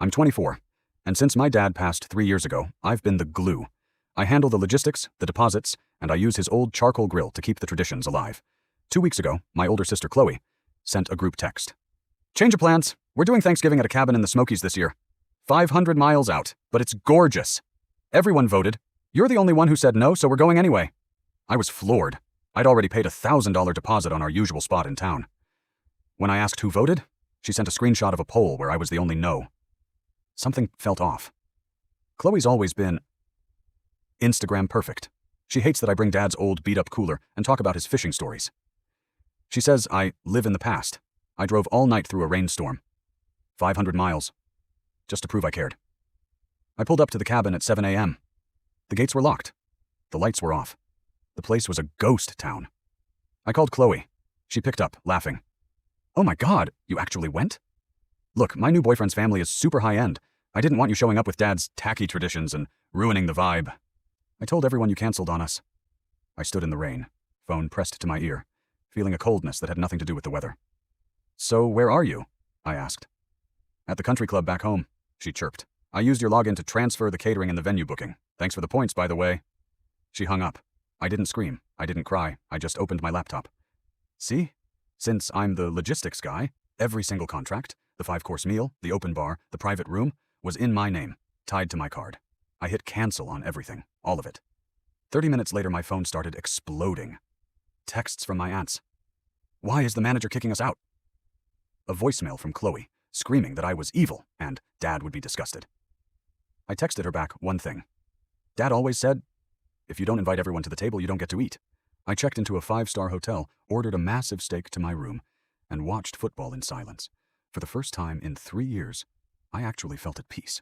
I'm 24, and since my dad passed 3 years ago, I've been the glue. I handle the logistics, the deposits, and I use his old charcoal grill to keep the traditions alive. 2 weeks ago, my older sister Chloe sent a group text. Change of plans. We're doing Thanksgiving at a cabin in the Smokies this year. 500 miles out, but it's gorgeous. Everyone voted. You're the only one who said no, so we're going anyway. I was floored. I'd already paid a $1,000 deposit on our usual spot in town. When I asked who voted, she sent a screenshot of a poll where I was the only no. Something felt off. Chloe's always been Instagram perfect. She hates that I bring Dad's old beat-up cooler and talk about his fishing stories. She says I live in the past. I drove all night through a rainstorm. 500 miles. Just to prove I cared. I pulled up to the cabin at 7 a.m. The gates were locked. The lights were off. The place was a ghost town. I called Chloe. She picked up, laughing. Oh my God, you actually went? Look, my new boyfriend's family is super high-end. I didn't want you showing up with Dad's tacky traditions and ruining the vibe. I told everyone you canceled on us. I stood in the rain, phone pressed to my ear, feeling a coldness that had nothing to do with the weather. So where are you? I asked. At the country club back home, she chirped. I used your login to transfer the catering and the venue booking. Thanks for the points, by the way. She hung up. I didn't scream. I didn't cry. I just opened my laptop. See? Since I'm the logistics guy, every single contract, the 5-course meal, the open bar, the private room, was in my name, tied to my card. I hit cancel on everything, all of it. 30 minutes later, my phone started exploding. Texts from my aunts. Why is the manager kicking us out? A voicemail from Chloe, screaming that I was evil and Dad would be disgusted. I texted her back one thing. Dad always said, if you don't invite everyone to the table, you don't get to eat. I checked into a 5-star hotel, ordered a massive steak to my room, and watched football in silence. For the first time in 3 years, I actually felt at peace.